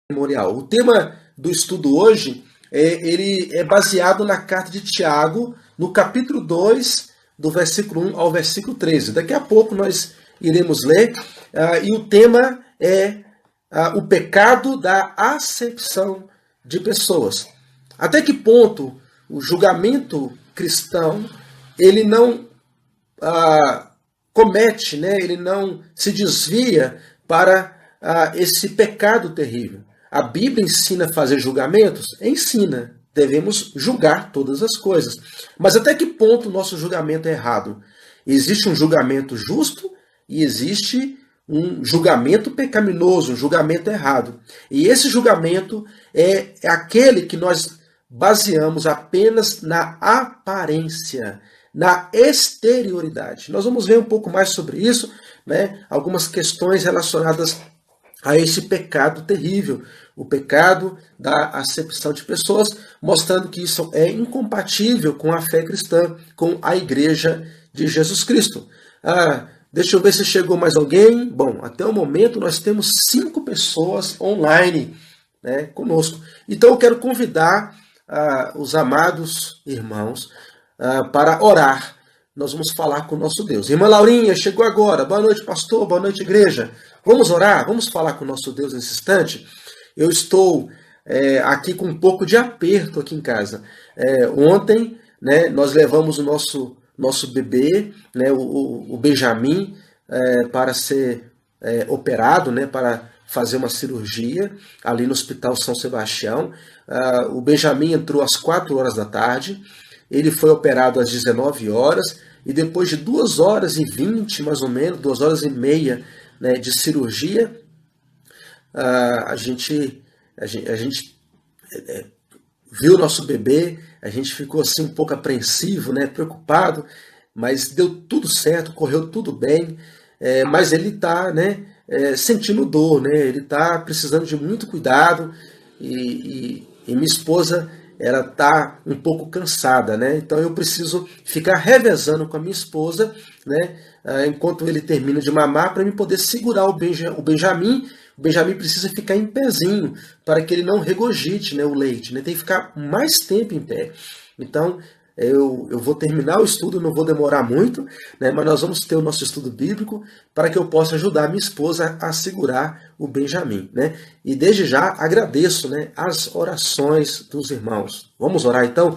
Memorial. O tema do estudo hoje ele é baseado na carta de Tiago, no capítulo 2, do versículo 1 ao versículo 13. Daqui a pouco nós iremos ler, e o tema é o pecado da acepção de pessoas. Até que ponto o julgamento cristão ele não comete, né? Ele não se desvia para esse pecado terrível. A Bíblia ensina a fazer julgamentos? Ensina. Devemos julgar todas as coisas. Mas até que ponto o nosso julgamento é errado? Existe um julgamento justo e existe um julgamento pecaminoso, um julgamento errado. E esse julgamento é aquele que nós baseamos apenas na aparência, na exterioridade. Nós vamos ver um pouco mais sobre isso, né? Algumas questões relacionadas a esse pecado terrível, o pecado da acepção de pessoas, mostrando que isso é incompatível com a fé cristã, com a igreja de Jesus Cristo. Deixa eu ver se chegou mais alguém. Bom, até o momento nós temos 5 pessoas online, né, conosco. Então eu quero convidar os amados irmãos para orar. Nós vamos falar com o nosso Deus. Irmã Laurinha, chegou agora. Boa noite, pastor. Boa noite, igreja. Vamos orar? Vamos falar com o nosso Deus nesse instante? Eu estou aqui com um pouco de aperto aqui em casa. Ontem, né, nós levamos o nosso bebê, né, o Benjamin, para ser operado, né, para fazer uma cirurgia ali no Hospital São Sebastião. O Benjamin entrou às 4 horas da tarde. Ele foi operado às 19 horas e depois de 2 horas e 20, mais ou menos, 2 horas e meia, né, de cirurgia, a gente viu o nosso bebê, a gente ficou assim um pouco apreensivo, né, preocupado, mas deu tudo certo, correu tudo bem, mas ele está, né, sentindo dor, né, ele está precisando de muito cuidado e minha esposa ela está um pouco cansada, né? Então eu preciso ficar revezando com a minha esposa, né? Enquanto ele termina de mamar, para eu poder segurar o Benjamin. O Benjamin precisa ficar em pezinho para que ele não regurgite, né, o leite, né? Tem que ficar mais tempo em pé. Então eu vou terminar o estudo, não vou demorar muito, né? Mas nós vamos ter o nosso estudo bíblico para que eu possa ajudar a minha esposa a segurar o Benjamin, né? E desde já agradeço, né, as orações dos irmãos. Vamos orar então,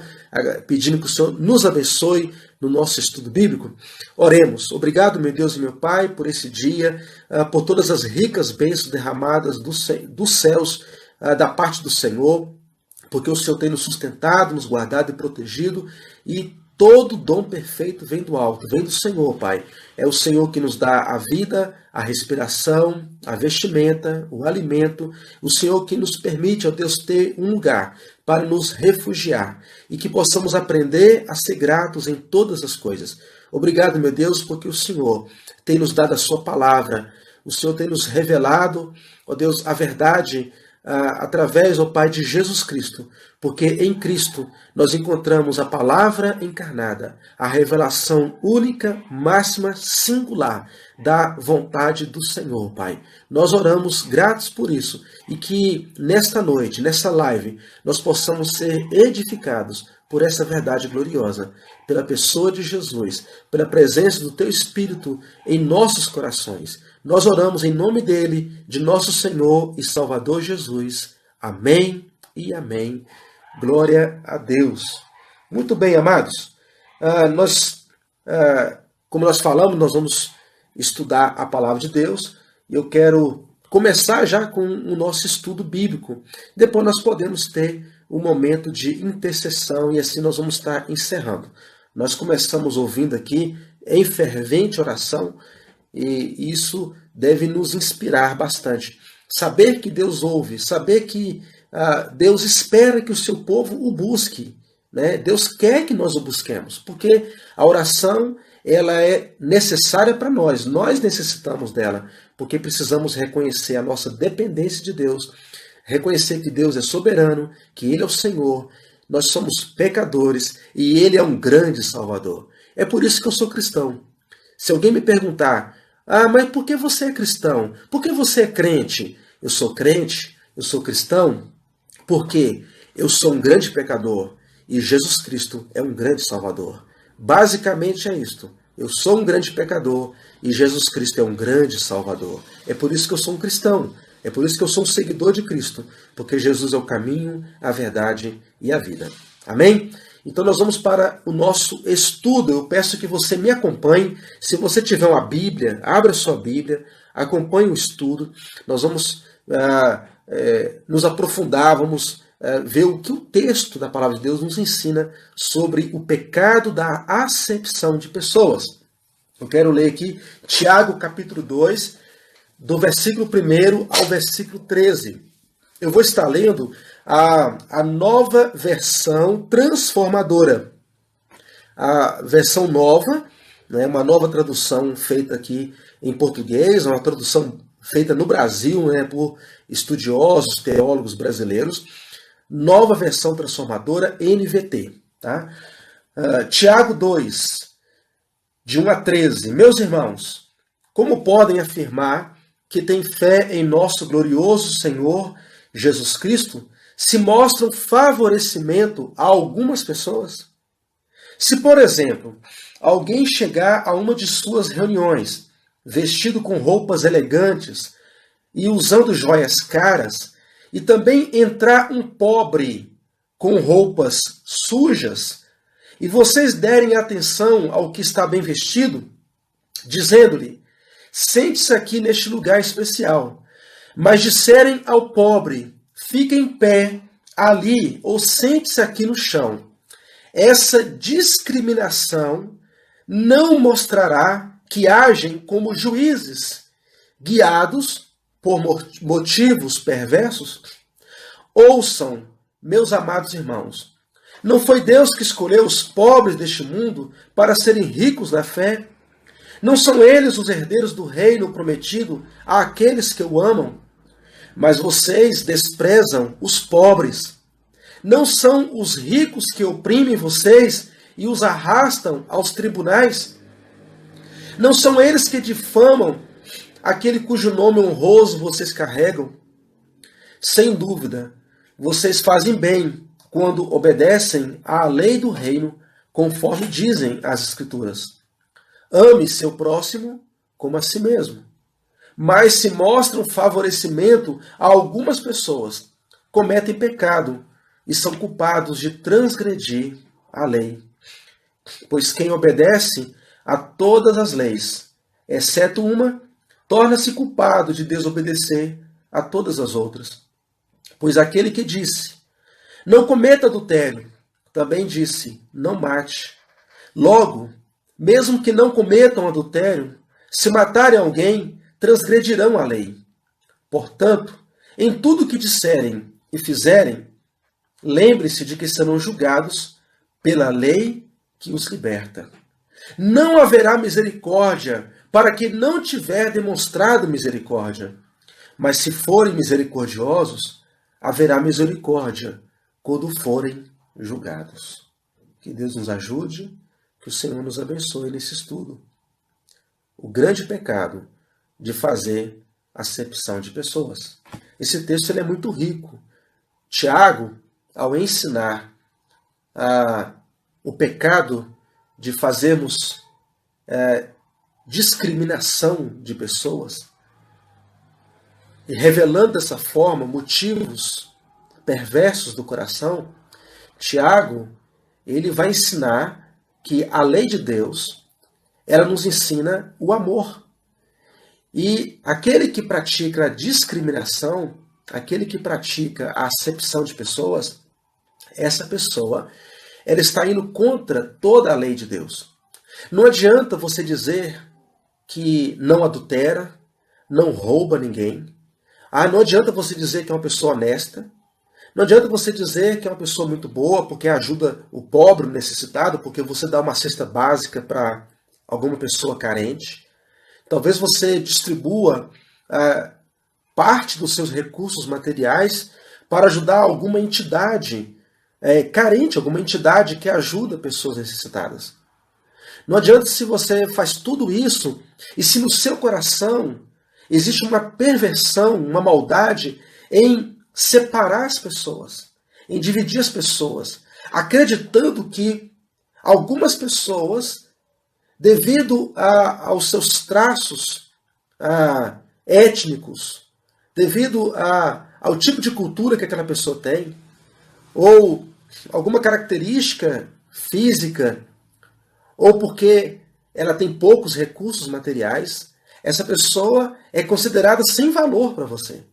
pedindo que o Senhor nos abençoe no nosso estudo bíblico. Oremos. Obrigado, meu Deus e meu Pai, por esse dia, por todas as ricas bênçãos derramadas dos céus, da parte do Senhor, porque o Senhor tem nos sustentado, nos guardado e protegido, e todo dom perfeito vem do alto, vem do Senhor, Pai. É o Senhor que nos dá a vida, a respiração, a vestimenta, o alimento. O Senhor que nos permite, ó Deus, ter um lugar para nos refugiar e que possamos aprender a ser gratos em todas as coisas. Obrigado, meu Deus, porque o Senhor tem nos dado a sua palavra. O Senhor tem nos revelado, ó Deus, a verdade através, ó Pai, de Jesus Cristo, porque em Cristo nós encontramos a palavra encarnada, a revelação única, máxima, singular da vontade do Senhor, Pai. Nós oramos gratos por isso e que nesta noite, nessa live, nós possamos ser edificados por essa verdade gloriosa, pela pessoa de Jesus, pela presença do Teu Espírito em nossos corações. Nós oramos em nome dele, de nosso Senhor e Salvador Jesus. Amém e amém. Glória a Deus. Muito bem, amados. Como nós falamos, nós vamos estudar a palavra de Deus. Eu quero começar já com o nosso estudo bíblico. Depois nós podemos ter um momento de intercessão e assim nós vamos estar encerrando. Nós começamos ouvindo aqui em fervente oração e isso deve nos inspirar bastante. Saber que Deus ouve, saber que Deus espera que o seu povo o busque, né? Deus quer que nós o busquemos, porque a oração ela é necessária para nós necessitamos dela, porque precisamos reconhecer a nossa dependência de Deus, reconhecer que Deus é soberano, que Ele é o Senhor, nós somos pecadores e Ele é um grande Salvador. É por isso que eu sou cristão. Se alguém me perguntar, mas por que você é cristão? Por que você é crente? Eu sou crente eu sou cristão porque eu sou um grande pecador e Jesus Cristo é um grande Salvador. Basicamente é isto. Eu sou um grande pecador e Jesus Cristo é um grande Salvador. É por isso que eu sou um cristão. É por isso que eu sou um seguidor de Cristo. Porque Jesus é o caminho, a verdade e a vida. Amém? Então nós vamos para o nosso estudo. Eu peço que você me acompanhe. Se você tiver uma Bíblia, abra sua Bíblia, acompanhe o estudo. Nós vamos nos aprofundar, vamos ver o que o texto da Palavra de Deus nos ensina sobre o pecado da acepção de pessoas. Eu quero ler aqui Tiago capítulo 2, do versículo 1 ao versículo 13. Eu vou estar lendo a nova versão transformadora. A versão nova, né, uma nova tradução feita aqui em português, uma tradução feita no Brasil, né, por estudiosos, teólogos brasileiros. Nova versão transformadora, NVT. Tá? Tiago 2, de 1 a 13. Meus irmãos, como podem afirmar que têm fé em nosso glorioso Senhor Jesus Cristo, se mostram favorecimento a algumas pessoas? Se, por exemplo, alguém chegar a uma de suas reuniões, vestido com roupas elegantes e usando joias caras, e também entrar um pobre com roupas sujas, e vocês derem atenção ao que está bem vestido, dizendo-lhe, sente-se aqui neste lugar especial, mas disserem ao pobre, fica em pé ali ou sente-se aqui no chão, essa discriminação não mostrará que agem como juízes, guiados por motivos perversos? Ouçam, meus amados irmãos, não foi Deus que escolheu os pobres deste mundo para serem ricos na fé? Não são eles os herdeiros do reino prometido àqueles que o amam? Mas vocês desprezam os pobres. Não são os ricos que oprimem vocês e os arrastam aos tribunais? Não são eles que difamam aquele cujo nome honroso vocês carregam? Sem dúvida, vocês fazem bem quando obedecem à lei do reino, conforme dizem as Escrituras. Ame seu próximo como a si mesmo. Mas se mostram favorecimento a algumas pessoas, cometem pecado e são culpados de transgredir a lei. Pois quem obedece a todas as leis, exceto uma, torna-se culpado de desobedecer a todas as outras. Pois aquele que disse, não cometa adultério, também disse, não mate. Logo, mesmo que não cometam adultério, se matarem alguém, transgredirão a lei. Portanto, em tudo que disserem e fizerem, lembre-se de que serão julgados pela lei que os liberta. Não haverá misericórdia para quem não tiver demonstrado misericórdia. Mas se forem misericordiosos, haverá misericórdia quando forem julgados. Que Deus nos ajude, que o Senhor nos abençoe nesse estudo. O grande pecado de fazer acepção de pessoas. Esse texto ele é muito rico. Tiago, ao ensinar o pecado de fazermos discriminação de pessoas, e revelando dessa forma motivos perversos do coração, Tiago ele vai ensinar que a lei de Deus ela nos ensina o amor. E aquele que pratica a discriminação, aquele que pratica a acepção de pessoas, essa pessoa ela está indo contra toda a lei de Deus. Não adianta você dizer que não adultera, não rouba ninguém. Não adianta você dizer que é uma pessoa honesta. Não adianta você dizer que é uma pessoa muito boa porque ajuda o pobre, o necessitado, porque você dá uma cesta básica para alguma pessoa carente. Talvez você distribua parte dos seus recursos materiais para ajudar alguma entidade carente, alguma entidade que ajuda pessoas necessitadas. Não adianta se você faz tudo isso e se no seu coração existe uma perversão, uma maldade em separar as pessoas, em dividir as pessoas, acreditando que algumas pessoas, devido aos seus traços étnicos, devido ao tipo de cultura que aquela pessoa tem, ou alguma característica física, ou porque ela tem poucos recursos materiais, essa pessoa é considerada sem valor para você.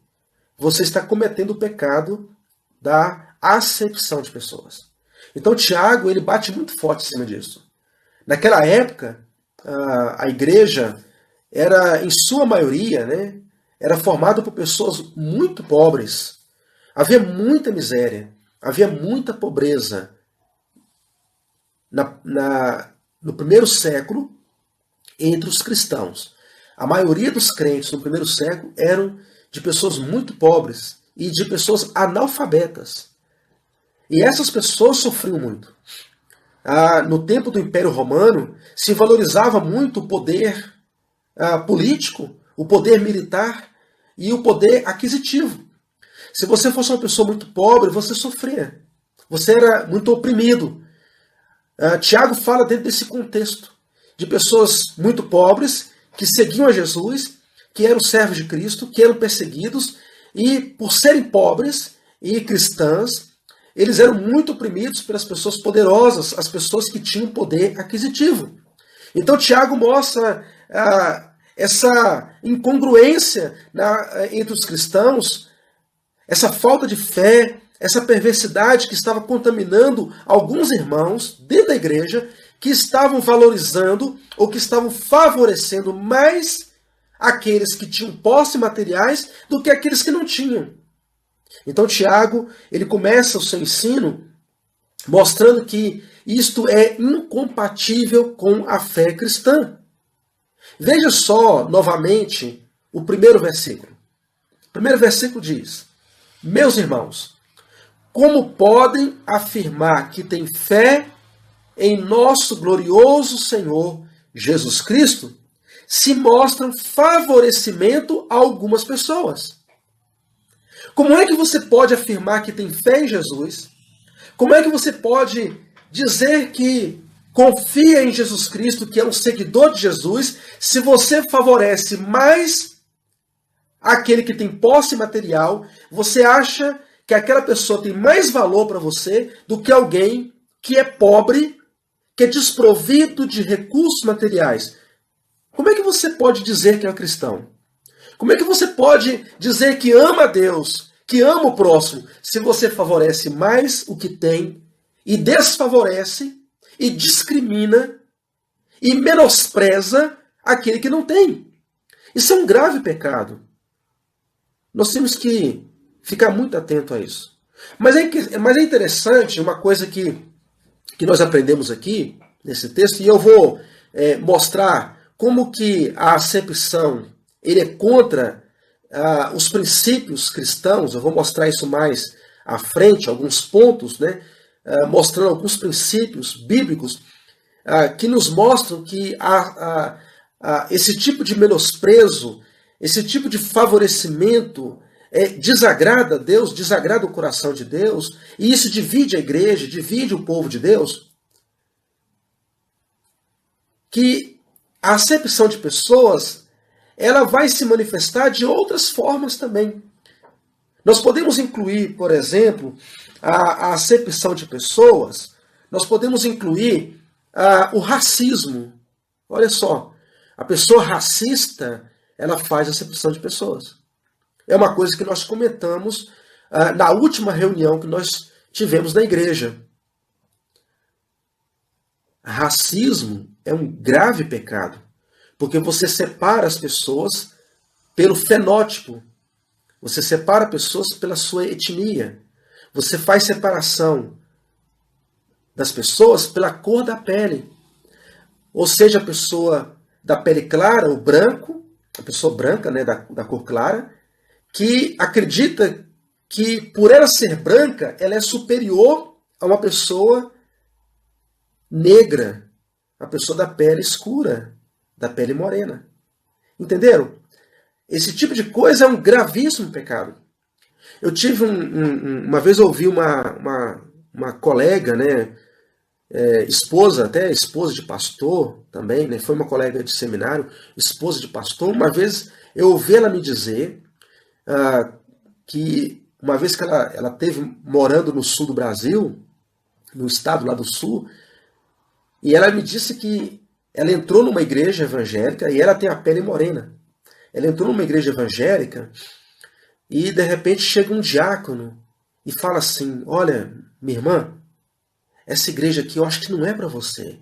Você está cometendo o pecado da acepção de pessoas. Então Tiago, ele bate muito forte em cima disso. Naquela época, a igreja era, em sua maioria, né, era formada por pessoas muito pobres. Havia muita miséria, havia muita pobreza. No primeiro século, entre os cristãos. A maioria dos crentes no primeiro século eram de pessoas muito pobres e de pessoas analfabetas. E essas pessoas sofriam muito. No tempo do Império Romano, se valorizava muito o poder político, o poder militar e o poder aquisitivo. Se você fosse uma pessoa muito pobre, você sofria. Você era muito oprimido. Tiago fala dentro desse contexto de pessoas muito pobres que seguiam a Jesus, que eram servos de Cristo, que eram perseguidos e, por serem pobres e cristãs, eles eram muito oprimidos pelas pessoas poderosas, as pessoas que tinham poder aquisitivo. Então Tiago mostra essa incongruência entre os cristãos, essa falta de fé, essa perversidade que estava contaminando alguns irmãos dentro da igreja, que estavam valorizando ou que estavam favorecendo mais aqueles que tinham posse materiais do que aqueles que não tinham. Então Tiago, ele começa o seu ensino mostrando que isto é incompatível com a fé cristã. Veja só, novamente, o primeiro versículo. O primeiro versículo diz: meus irmãos, como podem afirmar que têm fé em nosso glorioso Senhor Jesus Cristo, se mostram favorecimento a algumas pessoas? Como é que você pode afirmar que tem fé em Jesus? Como é que você pode dizer que confia em Jesus Cristo, que é um seguidor de Jesus, se você favorece mais aquele que tem posse material? Você acha que aquela pessoa tem mais valor para você do que alguém que é pobre, que é desprovido de recursos materiais? Como é que você pode dizer que é um cristão? Como é que você pode dizer que ama a Deus, que ama o próximo, se você favorece mais o que tem e desfavorece e discrimina e menospreza aquele que não tem? Isso é um grave pecado. Nós temos que ficar muito atento a isso. Mas é interessante uma coisa que nós aprendemos aqui nesse texto, e eu vou mostrar como que a acepção ele é contra os princípios cristãos. Eu vou mostrar isso mais à frente, alguns pontos, né, mostrando alguns princípios bíblicos que nos mostram que esse tipo de menosprezo, esse tipo de favorecimento desagrada a Deus, desagrada o coração de Deus, e isso divide a igreja, divide o povo de Deus. Que a acepção de pessoas, ela vai se manifestar de outras formas também. Nós podemos incluir, por exemplo, a acepção de pessoas, nós podemos incluir o racismo. Olha só, a pessoa racista, ela faz acepção de pessoas. É uma coisa que nós comentamos na última reunião que nós tivemos na igreja. Racismo é um grave pecado, porque você separa as pessoas pelo fenótipo, você separa pessoas pela sua etnia, você faz separação das pessoas pela cor da pele. Ou seja, a pessoa da pele clara, o branco, a pessoa branca, né, da cor clara, que acredita que por ela ser branca, ela é superior a uma pessoa negra, a pessoa da pele escura, da pele morena. Entenderam? Esse tipo de coisa é um gravíssimo pecado. Eu tive uma vez eu ouvi uma colega, né, esposa, até esposa de pastor também, né, foi uma colega de seminário, esposa de pastor. Uma vez eu ouvi ela me dizer que uma vez que ela teve morando no sul do Brasil, no estado lá do sul, e ela me disse que ela entrou numa igreja evangélica e ela tem a pele morena. Ela entrou numa igreja evangélica e de repente chega um diácono e fala assim: olha, minha irmã, essa igreja aqui eu acho que não é para você.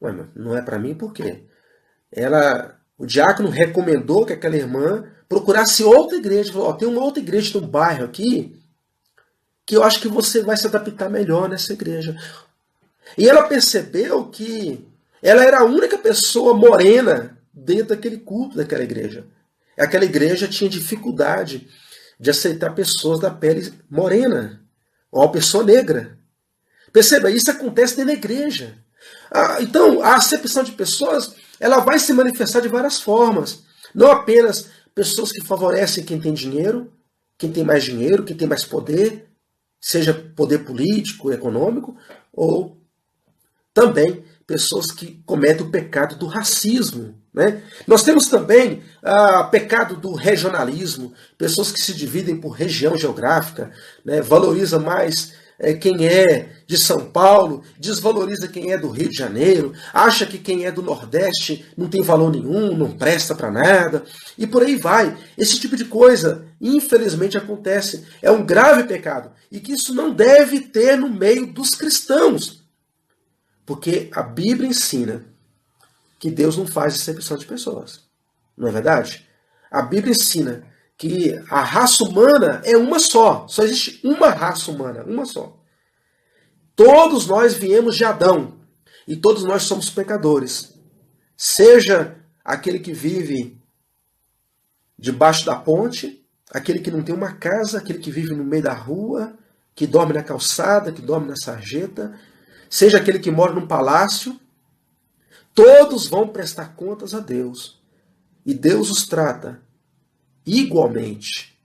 Ué, mas não é para mim por quê? O diácono recomendou que aquela irmã procurasse outra igreja. Falou: tem uma outra igreja no bairro aqui que eu acho que você vai se adaptar melhor nessa igreja. E ela percebeu que ela era a única pessoa morena dentro daquele culto daquela igreja. Aquela igreja tinha dificuldade de aceitar pessoas da pele morena ou uma pessoa negra. Perceba, isso acontece dentro da igreja. Então, a acepção de pessoas ela vai se manifestar de várias formas. Não apenas pessoas que favorecem quem tem dinheiro, quem tem mais poder, seja poder político, econômico, ou também pessoas que cometem o pecado do racismo. Né? Nós temos também pecado do regionalismo, pessoas que se dividem por região geográfica, né? Valoriza mais quem é de São Paulo, desvaloriza quem é do Rio de Janeiro, acha que quem é do Nordeste não tem valor nenhum, não presta para nada, e por aí vai. Esse tipo de coisa, infelizmente, acontece. É um grave pecado, e que isso não deve ter no meio dos cristãos, porque a Bíblia ensina que Deus não faz acepção de pessoas. Não é verdade? A Bíblia ensina que a raça humana é uma só. Só existe uma raça humana, uma só. Todos nós viemos de Adão. E todos nós somos pecadores. Seja aquele que vive debaixo da ponte, aquele que não tem uma casa, aquele que vive no meio da rua, que dorme na calçada, que dorme na sarjeta, seja aquele que mora num palácio, todos vão prestar contas a Deus. E Deus os trata igualmente.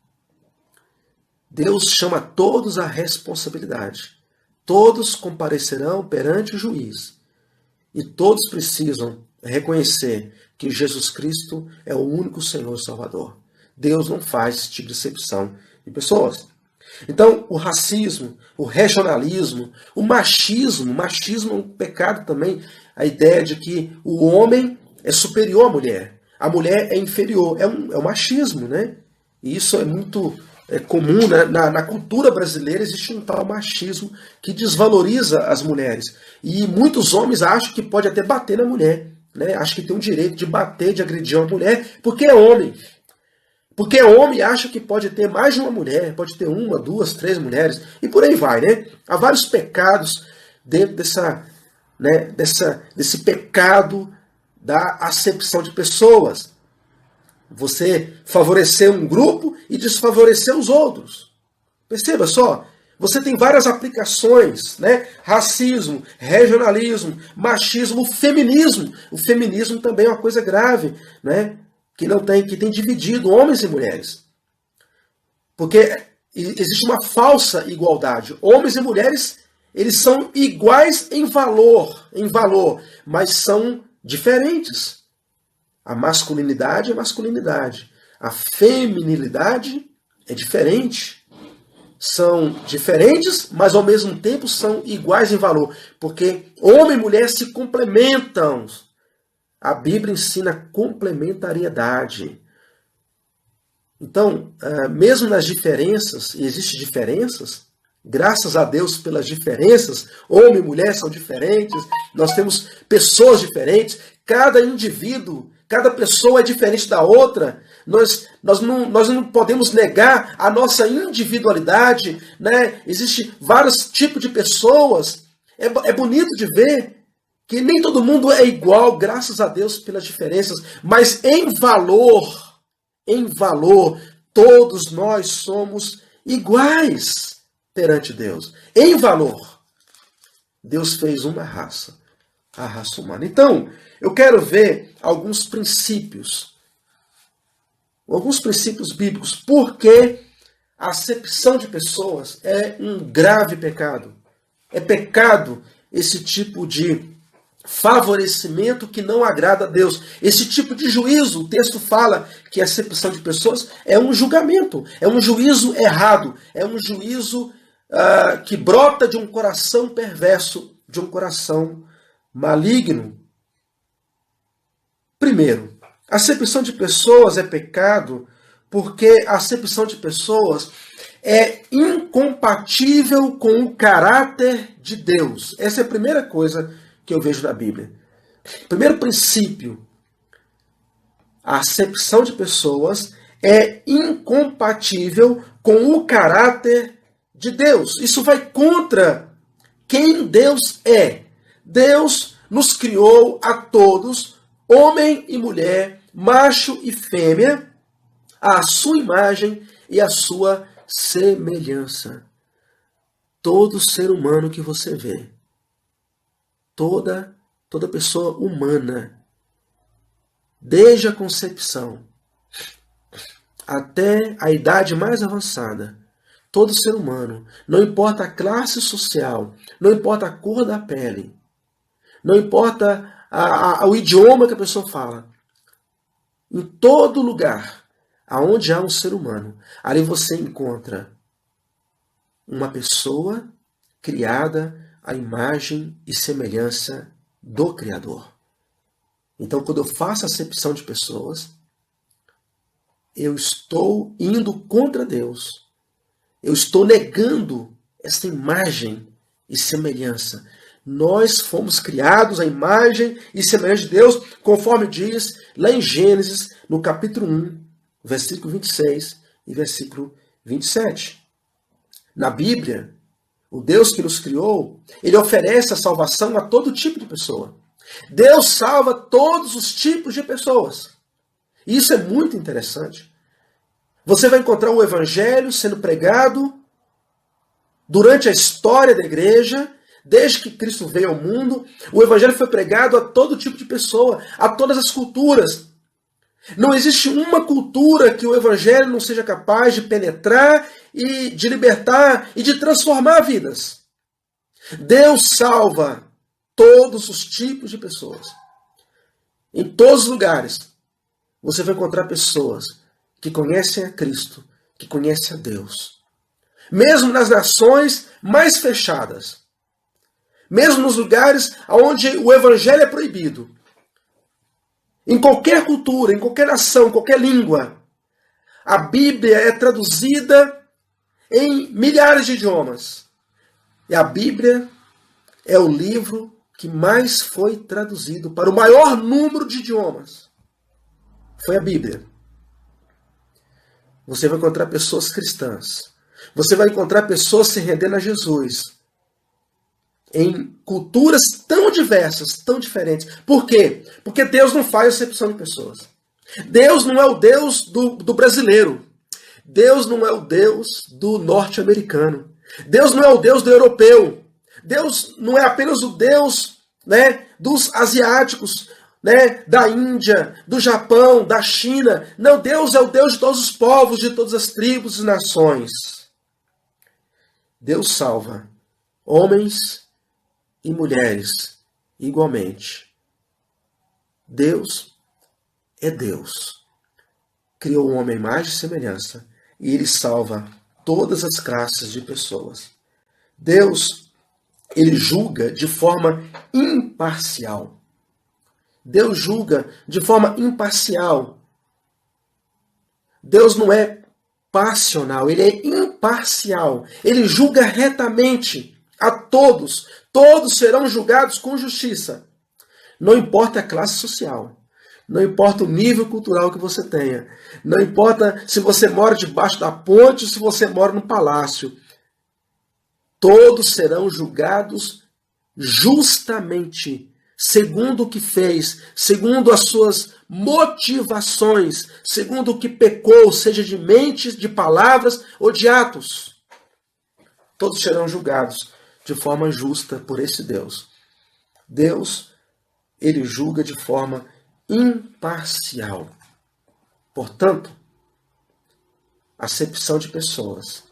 Deus chama todos à responsabilidade. Todos comparecerão perante o juiz. E todos precisam reconhecer que Jesus Cristo é o único Senhor e Salvador. Deus não faz esse tipo de acepção de pessoas. Então, o racismo, o regionalismo, o machismo é um pecado também. A ideia de que o homem é superior à mulher. A mulher é inferior. É um machismo, né? E isso é muito comum, né? Na cultura brasileira existe um tal machismo que desvaloriza as mulheres. E muitos homens acham que pode até bater na mulher. Né? Acham que tem o direito de bater, de agredir uma mulher, porque é homem. Porque homem acha que pode ter mais de uma mulher, pode ter uma, duas, três mulheres, e por aí vai, né? Há vários pecados dentro desse pecado da acepção de pessoas. Você favorecer um grupo e desfavorecer os outros. Perceba só, você tem várias aplicações, né? Racismo, regionalismo, machismo, o feminismo. O feminismo também é uma coisa grave, né? Que tem dividido homens e mulheres. Porque existe uma falsa igualdade. Homens e mulheres, eles são iguais em valor, mas são diferentes. A masculinidade é masculinidade. A feminilidade é diferente. São diferentes, mas ao mesmo tempo são iguais em valor. Porque homem e mulher se complementam. A Bíblia ensina complementariedade. Então, mesmo nas diferenças, e existem diferenças, graças a Deus pelas diferenças, homem e mulher são diferentes, nós temos pessoas diferentes, cada indivíduo, cada pessoa é diferente da outra, nós não podemos negar a nossa individualidade, né? Existem vários tipos de pessoas, é bonito de ver que nem todo mundo é igual, graças a Deus pelas diferenças, mas em valor, todos nós somos iguais perante Deus. Em valor, Deus fez uma raça, a raça humana. Então, eu quero ver alguns princípios bíblicos. Por que A acepção de pessoas é um grave pecado. É pecado esse tipo de favorecimento que não agrada a Deus. Esse tipo de juízo, o texto fala que a acepção de pessoas é um julgamento, é um juízo errado, é um juízo que brota de um coração perverso, de um coração maligno. Primeiro, a acepção de pessoas é pecado porque a acepção de pessoas é incompatível com o caráter de Deus. Essa é a primeira coisa que eu vejo na Bíblia. Primeiro princípio, a acepção de pessoas é incompatível com o caráter de Deus. Isso vai contra quem Deus é. Deus nos criou a todos, homem e mulher, macho e fêmea, à sua imagem e à sua semelhança. Todo ser humano que você vê, toda pessoa humana, desde a concepção até a idade mais avançada, todo ser humano, não importa a classe social, não importa a cor da pele, não importa o idioma que a pessoa fala, em todo lugar aonde há um ser humano, ali você encontra uma pessoa criada à imagem e semelhança do Criador. Então, quando eu faço acepção de pessoas, eu estou indo contra Deus. Eu estou negando essa imagem e semelhança. Nós fomos criados à imagem e semelhança de Deus, conforme diz lá em Gênesis, no capítulo 1, versículo 26 e versículo 27. Na Bíblia, o Deus que nos criou, ele oferece a salvação a todo tipo de pessoa. Deus salva todos os tipos de pessoas. E isso é muito interessante. Você vai encontrar o Evangelho sendo pregado durante a história da igreja, desde que Cristo veio ao mundo. O Evangelho foi pregado a todo tipo de pessoa, a todas as culturas. Não existe uma cultura que o Evangelho não seja capaz de penetrar e de libertar e de transformar vidas. Deus salva todos os tipos de pessoas. Em todos os lugares, você vai encontrar pessoas que conhecem a Cristo, que conhecem a Deus. Mesmo nas nações mais fechadas, mesmo nos lugares onde o Evangelho é proibido, em qualquer cultura, em qualquer nação, em qualquer língua, a Bíblia é traduzida em milhares de idiomas. E a Bíblia é o livro que mais foi traduzido para o maior número de idiomas. Foi a Bíblia. Você vai encontrar pessoas cristãs. Você vai encontrar pessoas se rendendo a Jesus. Em culturas tão diversas, tão diferentes. Por quê? Porque Deus não faz acepção de pessoas. Deus não é o Deus do brasileiro. Deus não é o Deus do norte-americano. Deus não é o Deus do europeu. Deus não é apenas o Deus, dos asiáticos, da Índia, do Japão, da China. Não, Deus é o Deus de todos os povos, de todas as tribos e nações. Deus salva homens e mulheres igualmente. Deus é Deus. Criou um homem à imagem e semelhança e ele salva todas as classes de pessoas. Deus, ele julga de forma imparcial. Deus julga de forma imparcial. Deus não é passional, ele é imparcial. Ele julga retamente a todos. Todos serão julgados com justiça. Não importa a classe social. Não importa o nível cultural que você tenha. Não importa se você mora debaixo da ponte ou se você mora no palácio. Todos serão julgados justamente, segundo o que fez, segundo as suas motivações, segundo o que pecou, seja de mentes, de palavras ou de atos. Todos serão julgados de forma justa por esse Deus. Deus, ele julga de forma imparcial. Portanto, acepção de pessoas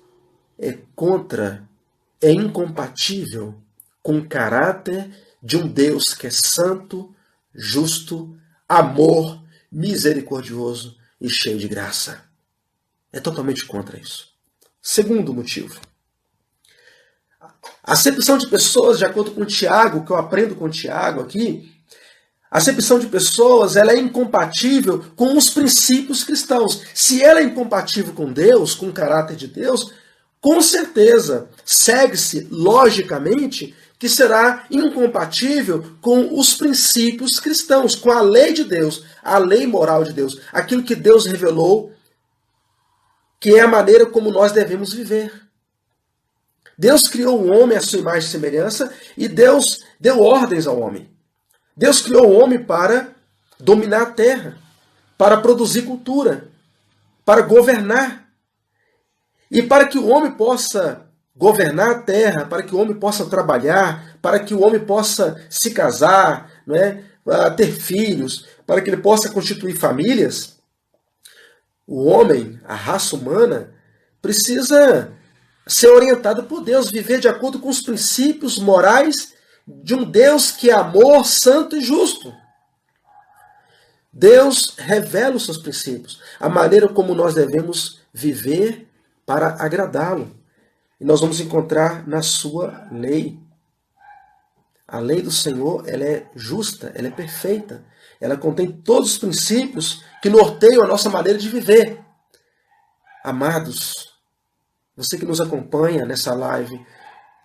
é incompatível com o caráter de um Deus que é santo, justo, amor, misericordioso e cheio de graça. É totalmente contra isso. Segundo motivo. A acepção de pessoas, de acordo com Tiago, o que eu aprendo com Tiago aqui, a acepção de pessoas ela é incompatível com os princípios cristãos. Se ela é incompatível com Deus, com o caráter de Deus, com certeza segue-se logicamente que será incompatível com os princípios cristãos, com a lei de Deus, a lei moral de Deus, aquilo que Deus revelou, que é a maneira como nós devemos viver. Deus criou o homem à sua imagem e semelhança e Deus deu ordens ao homem. Deus criou o homem para dominar a terra, para produzir cultura, para governar. E para que o homem possa governar a terra, para que o homem possa trabalhar, para que o homem possa se casar, não é? Ter filhos, para que ele possa constituir famílias, o homem, a raça humana, precisa ser orientado por Deus, viver de acordo com os princípios morais de um Deus que é amor, santo e justo. Deus revela os seus princípios, a maneira como nós devemos viver para agradá-lo. E nós vamos encontrar na sua lei. A lei do Senhor, ela é justa, ela é perfeita. Ela contém todos os princípios que norteiam a nossa maneira de viver. Amados, você que nos acompanha nessa live,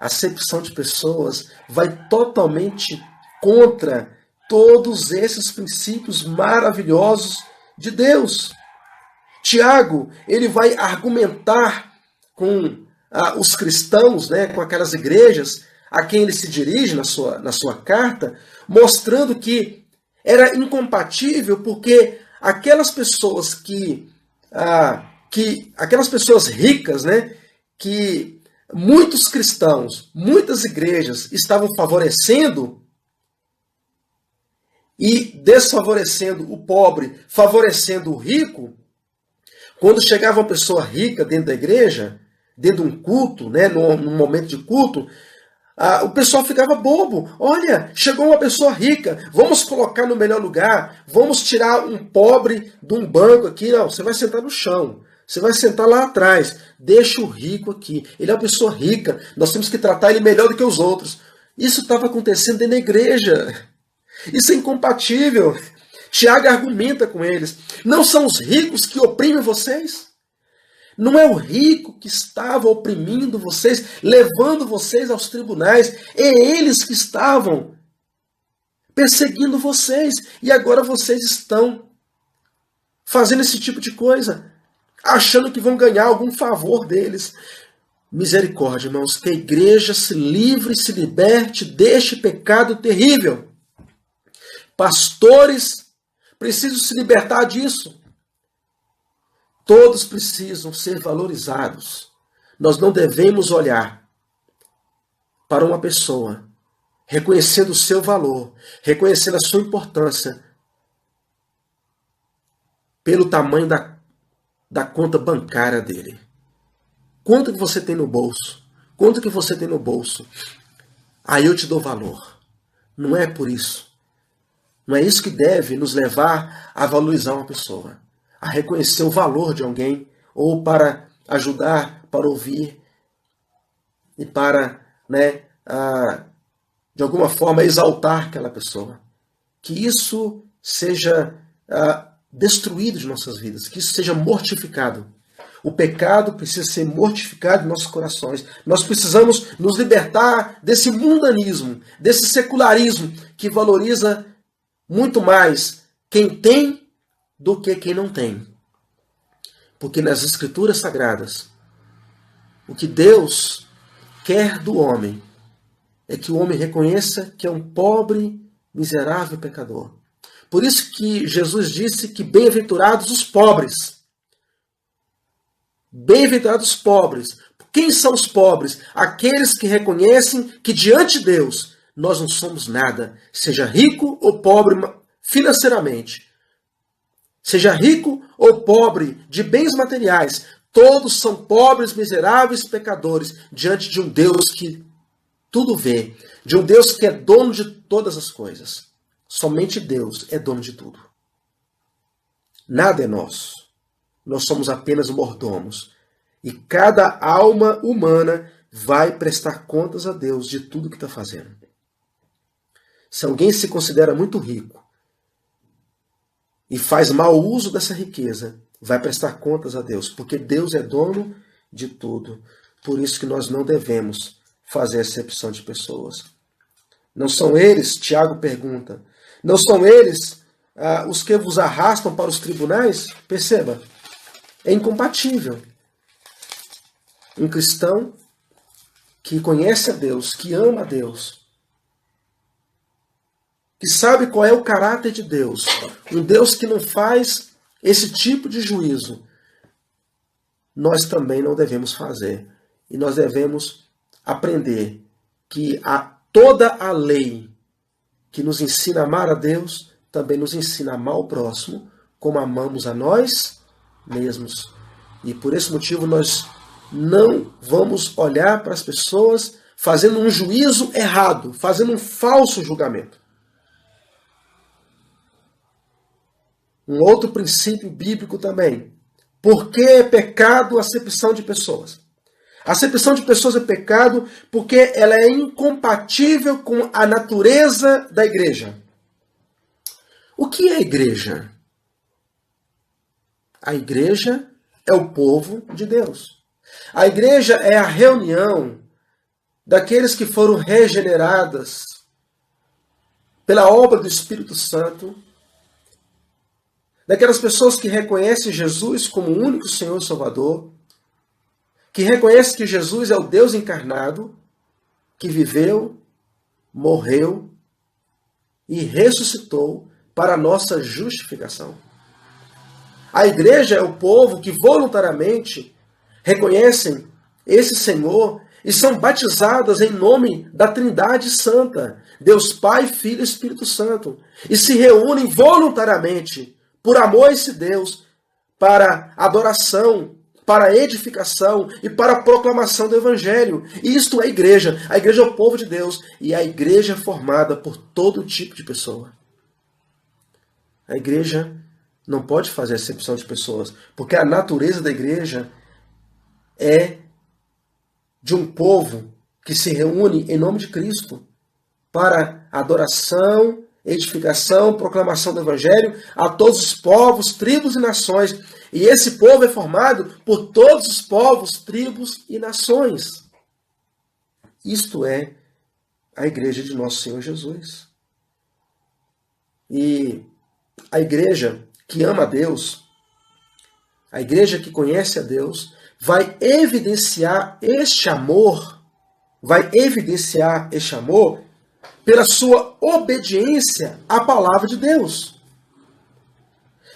a acepção de pessoas vai totalmente contra todos esses princípios maravilhosos de Deus. Tiago, ele vai argumentar com os cristãos, né, com aquelas igrejas a quem ele se dirige na sua carta, mostrando que era incompatível porque aquelas pessoas aquelas pessoas ricas, né, que muitos cristãos, muitas igrejas estavam favorecendo e desfavorecendo o pobre, favorecendo o rico, quando chegava uma pessoa rica dentro da igreja, dentro de um culto, né, num momento de culto, o pessoal ficava bobo. Olha, chegou uma pessoa rica, vamos colocar no melhor lugar, vamos tirar um pobre de um banco aqui. Não, você vai sentar no chão, você vai sentar lá atrás, deixa o rico aqui. Ele é uma pessoa rica, nós temos que tratar ele melhor do que os outros. Isso estava acontecendo dentro da igreja. Isso é incompatível. Tiago argumenta com eles. Não são os ricos que oprimem vocês? Não é o rico que estava oprimindo vocês, levando vocês aos tribunais. É eles que estavam perseguindo vocês. E agora vocês estão fazendo esse tipo de coisa, achando que vão ganhar algum favor deles. Misericórdia, irmãos, que a igreja se livre, se liberte deste pecado terrível. Pastores precisam se libertar disso. Todos precisam ser valorizados. Nós não devemos olhar para uma pessoa reconhecendo o seu valor, reconhecendo a sua importância pelo tamanho da conta bancária dele. Quanto que você tem no bolso? Quanto que você tem no bolso? Aí eu te dou valor. Não é por isso. Não é isso que deve nos levar a valorizar uma pessoa, a reconhecer o valor de alguém, ou para ajudar, para ouvir, e para, de alguma forma, exaltar aquela pessoa. Que isso seja destruído de nossas vidas, que isso seja mortificado. O pecado precisa ser mortificado em nossos corações. Nós precisamos nos libertar desse mundanismo, desse secularismo que valoriza muito mais quem tem do que quem não tem. Porque nas Escrituras Sagradas, o que Deus quer do homem é que o homem reconheça que é um pobre, miserável pecador. Por isso que Jesus disse que bem-aventurados os pobres. Bem-aventurados os pobres. Quem são os pobres? Aqueles que reconhecem que diante de Deus nós não somos nada, seja rico ou pobre financeiramente, seja rico ou pobre de bens materiais, Todos são pobres, miseráveis, pecadores, diante de um Deus que tudo vê, de um Deus que é dono de todas as coisas. Somente Deus é dono de tudo. Nada é nosso. Nós somos apenas mordomos. E cada alma humana vai prestar contas a Deus de tudo que está fazendo. Se alguém se considera muito rico e faz mau uso dessa riqueza, vai prestar contas a Deus, porque Deus é dono de tudo. Por isso que nós não devemos fazer acepção de pessoas. Não são eles, Tiago pergunta, não são eles os que vos arrastam para os tribunais? Perceba, é incompatível. Um cristão que conhece a Deus, que ama a Deus, que sabe qual é o caráter de Deus, um Deus que não faz esse tipo de juízo, nós também não devemos fazer. E nós devemos aprender que toda a lei que nos ensina a amar a Deus, também nos ensina a amar o próximo, como amamos a nós mesmos. E por esse motivo nós não vamos olhar para as pessoas fazendo um juízo errado, fazendo um falso julgamento. Um outro princípio bíblico também. Por que é pecado a acepção de pessoas? A acepção de pessoas é pecado porque ela é incompatível com a natureza da igreja. O que é a igreja? A igreja é o povo de Deus. A igreja é a reunião daqueles que foram regeneradas pela obra do Espírito Santo, daquelas pessoas que reconhecem Jesus como o único Senhor e Salvador, que reconhecem que Jesus é o Deus encarnado, que viveu, morreu e ressuscitou para a nossa justificação. A igreja é o povo que voluntariamente reconhecem esse Senhor e são batizadas em nome da Trindade Santa, Deus Pai, Filho e Espírito Santo, e se reúnem voluntariamente por amor a esse Deus, para adoração, para edificação e para a proclamação do Evangelho. E isto é a igreja. A igreja é o povo de Deus e a igreja é formada por todo tipo de pessoa. A igreja não pode fazer acepção de pessoas, porque a natureza da igreja é de um povo que se reúne em nome de Cristo para adoração, edificação, proclamação do Evangelho a todos os povos, tribos e nações. E esse povo é formado por todos os povos, tribos e nações. Isto é a igreja de nosso Senhor Jesus. E a igreja que ama a Deus, a igreja que conhece a Deus, vai evidenciar este amor pela sua obediência à palavra de Deus.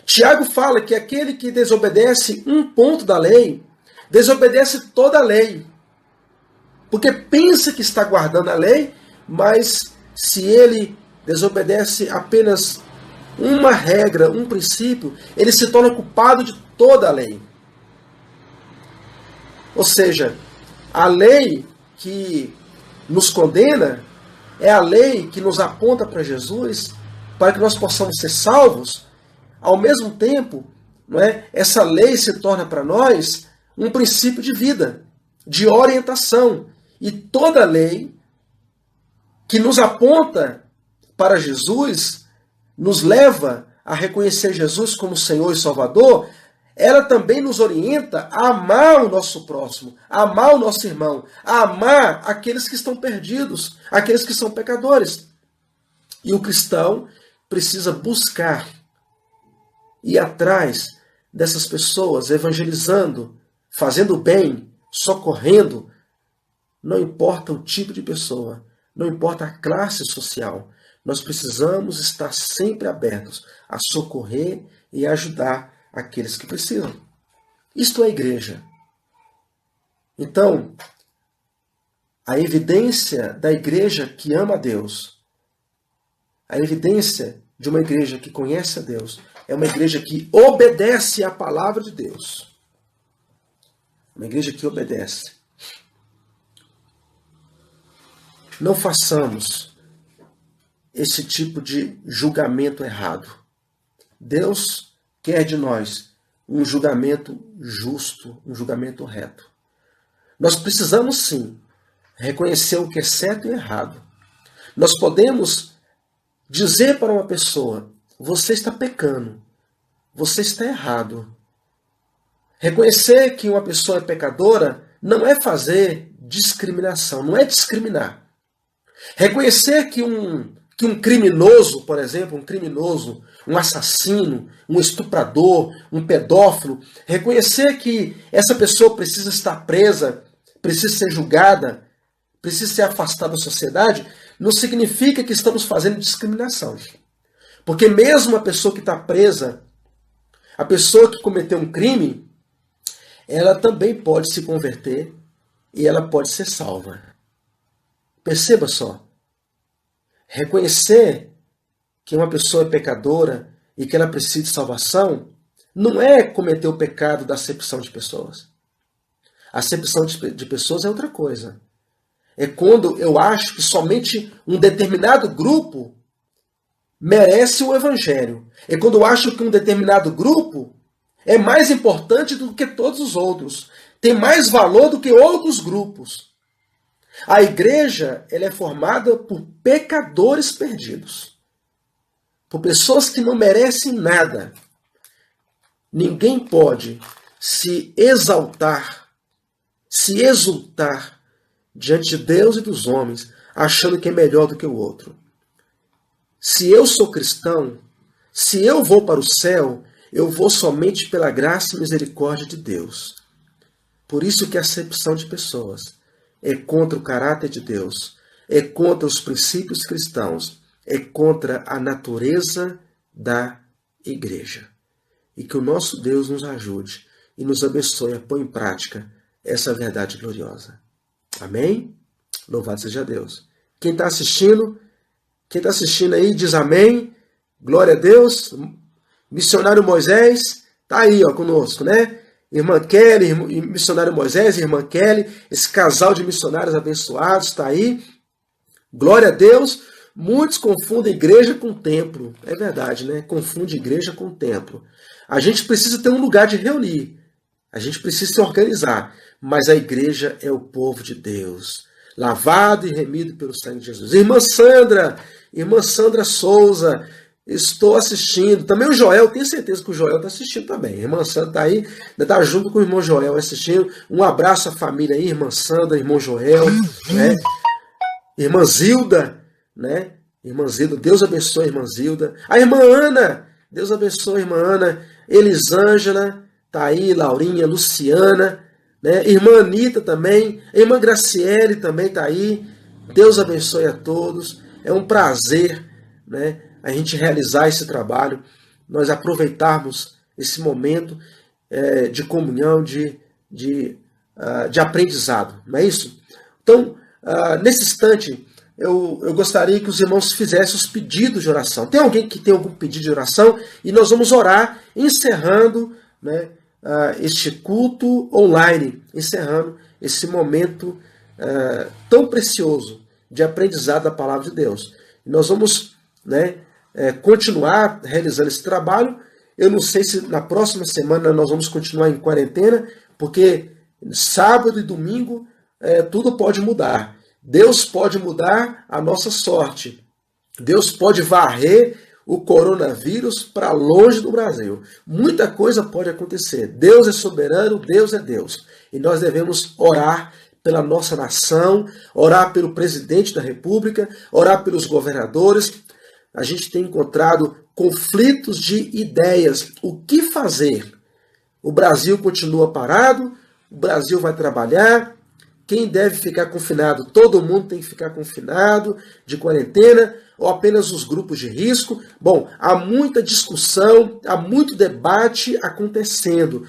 Tiago fala que aquele que desobedece um ponto da lei, desobedece toda a lei. Porque pensa que está guardando a lei, mas se ele desobedece apenas uma regra, um princípio, ele se torna culpado de toda a lei. Ou seja, a lei que nos condena é a lei que nos aponta para Jesus, para que nós possamos ser salvos. Ao mesmo tempo, não é, essa lei se torna para nós um princípio de vida, de orientação. E toda lei que nos aponta para Jesus, nos leva a reconhecer Jesus como Senhor e Salvador, ela também nos orienta a amar o nosso próximo, a amar o nosso irmão, a amar aqueles que estão perdidos, aqueles que são pecadores. E o cristão precisa buscar, ir atrás dessas pessoas, evangelizando, fazendo bem, socorrendo. Não importa o tipo de pessoa, não importa a classe social, nós precisamos estar sempre abertos a socorrer e ajudar aqueles que precisam. Isto é a igreja. Então, a evidência da igreja que ama a Deus, a evidência de uma igreja que conhece a Deus, é uma igreja que obedece à palavra de Deus. uma igreja que obedece. Não façamos esse tipo de julgamento errado. Deus quer de nós um julgamento justo, um julgamento reto. Nós precisamos sim reconhecer o que é certo e errado. Nós podemos dizer para uma pessoa: você está pecando, você está errado. Reconhecer que uma pessoa é pecadora não é fazer discriminação, não é discriminar. Reconhecer que um criminoso, por exemplo, um assassino, um estuprador, um pedófilo, reconhecer que essa pessoa precisa estar presa, precisa ser julgada, precisa ser afastada da sociedade, não significa que estamos fazendo discriminação. Porque mesmo a pessoa que está presa, a pessoa que cometeu um crime, ela também pode se converter e ela pode ser salva. Perceba só. Reconhecer que uma pessoa é pecadora e que ela precisa de salvação não é cometer o pecado da acepção de pessoas. A acepção de pessoas é outra coisa. É quando eu acho que somente um determinado grupo merece o evangelho. É quando eu acho que um determinado grupo é mais importante do que todos os outros. Tem mais valor do que outros grupos. A igreja ela é formada por pecadores perdidos. Por pessoas que não merecem nada. Ninguém pode se exaltar, se exultar diante de Deus e dos homens, achando que é melhor do que o outro. Se eu sou cristão, se eu vou para o céu, eu vou somente pela graça e misericórdia de Deus. Por isso que a acepção de pessoas é contra o caráter de Deus, é contra os princípios cristãos, é contra a natureza da igreja. E que o nosso Deus nos ajude e nos abençoe a pôr em prática essa verdade gloriosa. Amém? Louvado seja Deus. Quem está assistindo aí diz amém. Glória a Deus. Missionário Moisés está aí conosco, né? Irmã Kelly, missionário Moisés, irmã Kelly, esse casal de missionários abençoados está aí. Glória a Deus. Muitos confundem igreja com templo. É verdade, né? Confunde igreja com templo. A gente precisa ter um lugar de reunir. A gente precisa se organizar. Mas a igreja é o povo de Deus, lavado e remido pelo sangue de Jesus. Irmã Sandra Souza, estou assistindo. Também o Joel, tenho certeza que o Joel está assistindo também. A irmã Sandra está aí, está junto com o irmão Joel assistindo. Um abraço à família aí, irmã Sandra, irmão Joel, né? Irmã Zilda, né? Irmã Zilda, Deus abençoe a irmã Zilda. A irmã Ana, Deus abençoe a irmã Ana. Elisângela, está aí, Laurinha, Luciana, né? Irmã Anitta também, a irmã Graciele também está aí. Deus abençoe a todos. É um prazer, né, a gente realizar esse trabalho, nós aproveitarmos esse momento de comunhão, de aprendizado. Não é isso? Então, nesse instante, eu gostaria que os irmãos fizessem os pedidos de oração. Tem alguém que tem algum pedido de oração? E nós vamos orar encerrando, né, este culto online, encerrando esse momento tão precioso de aprendizado da palavra de Deus. E nós vamos, né, continuar realizando esse trabalho. Eu não sei se na próxima semana nós vamos continuar em quarentena, porque sábado e domingo tudo pode mudar. Deus pode mudar a nossa sorte. Deus pode varrer o coronavírus para longe do Brasil. Muita coisa pode acontecer. Deus é soberano, Deus é Deus. E nós devemos orar pela nossa nação, orar pelo presidente da República, orar pelos governadores. A gente tem encontrado conflitos de ideias. O que fazer? O Brasil continua parado, o Brasil vai trabalhar. Quem deve ficar confinado? Todo mundo tem que ficar confinado, de quarentena, ou apenas os grupos de risco? Bom, há muita discussão, há muito debate acontecendo.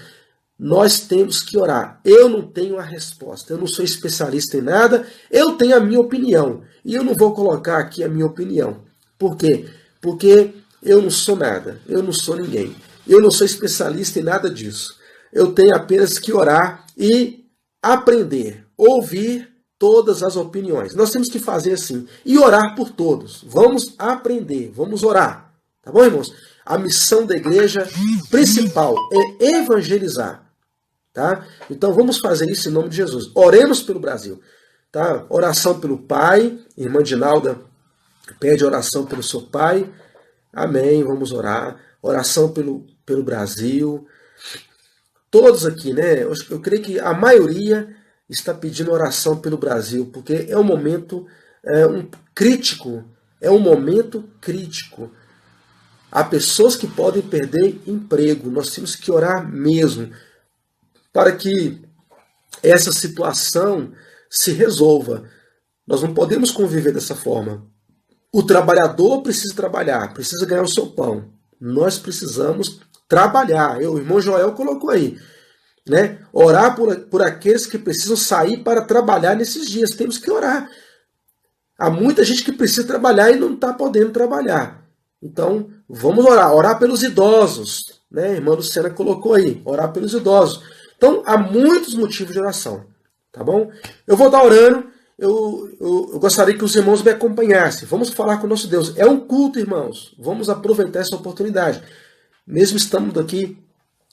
Nós temos que orar. Eu não tenho a resposta, eu não sou especialista em nada, eu tenho a minha opinião. E eu não vou colocar aqui a minha opinião. Por quê? Porque eu não sou nada, eu não sou ninguém. Eu não sou especialista em nada disso. Eu tenho apenas que orar e aprender, ouvir todas as opiniões. Nós temos que fazer assim e orar por todos. Vamos aprender, vamos orar. Tá bom, irmãos? A missão da igreja principal é evangelizar. Tá? Então vamos fazer isso em nome de Jesus. Oremos pelo Brasil. Tá? Oração pelo pai. Irmã Dinalda pede oração pelo seu pai. Amém, vamos orar. Oração pelo Brasil. Todos aqui, né? Eu creio que a maioria está pedindo oração pelo Brasil, porque é um momento crítico. É um momento crítico. Há pessoas que podem perder emprego. Nós temos que orar mesmo para que essa situação se resolva. Nós não podemos conviver dessa forma. O trabalhador precisa trabalhar, precisa ganhar o seu pão. Nós precisamos trabalhar. O irmão Joel colocou aí, né? Orar por aqueles que precisam sair para trabalhar nesses dias. Temos que orar. Há muita gente que precisa trabalhar e não está podendo trabalhar. Então, vamos orar. Orar pelos idosos, né? A irmã Luciana colocou aí, orar pelos idosos. Então, há muitos motivos de oração, tá bom? Eu vou estar orando, eu gostaria que os irmãos me acompanhassem. Vamos falar com o nosso Deus. É um culto, irmãos. Vamos aproveitar essa oportunidade. Mesmo estando aqui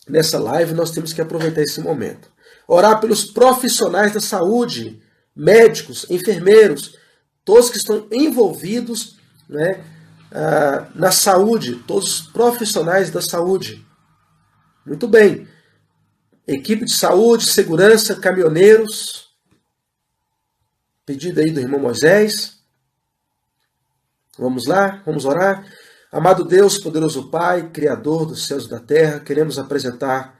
nessa live, nós temos que aproveitar esse momento. Orar pelos profissionais da saúde, médicos, enfermeiros, todos que estão envolvidos, né, na saúde, todos os profissionais da saúde. Muito bem. Equipe de saúde, segurança, caminhoneiros. Pedido aí do irmão Moisés. Vamos lá, vamos orar. Amado Deus, poderoso Pai, Criador dos céus e da terra, queremos apresentar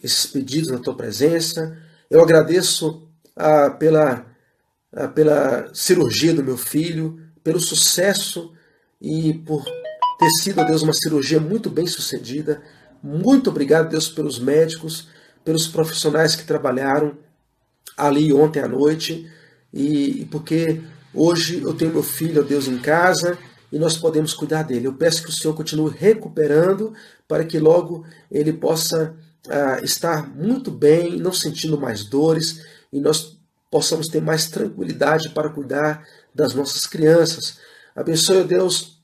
esses pedidos na Tua presença. Eu agradeço pela cirurgia do meu filho, pelo sucesso e por ter sido, ó Deus, uma cirurgia muito bem sucedida. Muito obrigado, Deus, pelos médicos, pelos profissionais que trabalharam ali ontem à noite, e porque hoje eu tenho meu filho, ó Deus, em casa, e nós podemos cuidar dele. Eu peço que o Senhor continue recuperando, para que logo ele possa estar muito bem, não sentindo mais dores, e nós possamos ter mais tranquilidade para cuidar das nossas crianças. Abençoe, ó Deus,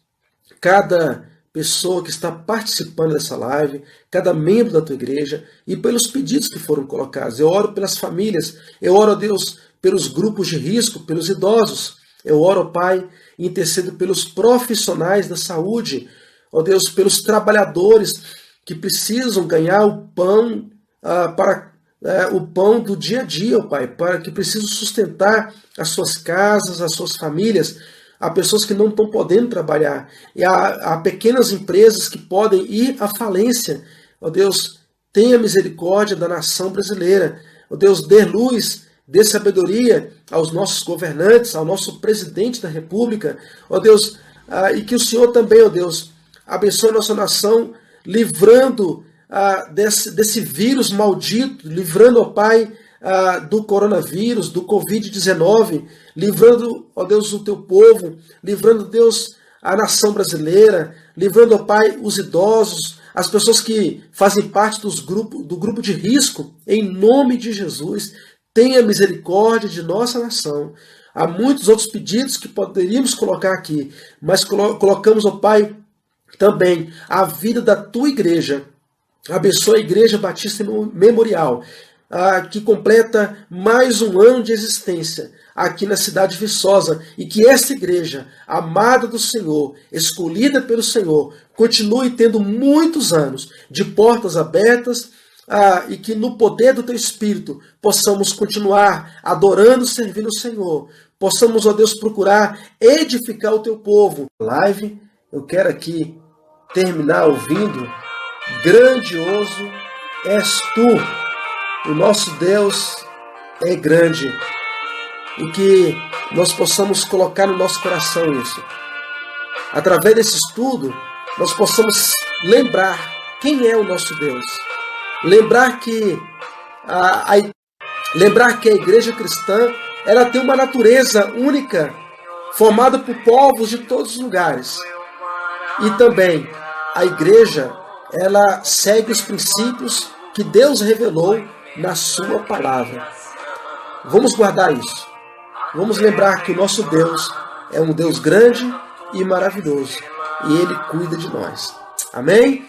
cada pessoa que está participando dessa live, cada membro da tua igreja e pelos pedidos que foram colocados. Eu oro pelas famílias, eu oro, Deus, pelos grupos de risco, pelos idosos. Eu oro, Pai, e intercedo pelos profissionais da saúde, ó Deus, pelos trabalhadores que precisam ganhar o pão o pão do dia a dia, ó Pai, para que precisam sustentar as suas casas, as suas famílias. Há pessoas que não estão podendo trabalhar. E há pequenas empresas que podem ir à falência. Ó Deus, tenha misericórdia da nação brasileira. Ó Deus, dê luz, dê sabedoria aos nossos governantes, ao nosso presidente da República. Ó Deus, e que o Senhor também, ó Deus, abençoe a nossa nação, livrando desse vírus maldito, livrando, ó Pai, do coronavírus, do Covid-19, livrando, ó Deus, o teu povo, livrando, Deus, a nação brasileira, livrando, ó Pai, os idosos, as pessoas que fazem parte do grupo de risco, em nome de Jesus. Tenha misericórdia de nossa nação. Há muitos outros pedidos que poderíamos colocar aqui, mas colocamos, ó Pai, também a vida da tua igreja. Abençoa a Igreja Batista Memorial, que completa mais um ano de existência aqui na cidade de Viçosa, e que esta igreja, amada do Senhor, escolhida pelo Senhor, continue tendo muitos anos de portas abertas, e que no poder do Teu Espírito possamos continuar adorando e servindo o Senhor. Possamos, ó Deus, procurar edificar o Teu povo. Live, eu quero aqui terminar ouvindo: grandioso és Tu. O nosso Deus é grande. E que nós possamos colocar no nosso coração isso. Através desse estudo, nós possamos lembrar quem é o nosso Deus. Lembrar que a igreja cristã, ela tem uma natureza única, formada por povos de todos os lugares. E também a igreja, ela segue os princípios que Deus revelou na sua palavra. Vamos guardar isso. Vamos lembrar que o nosso Deus é um Deus grande e maravilhoso. E Ele cuida de nós. Amém?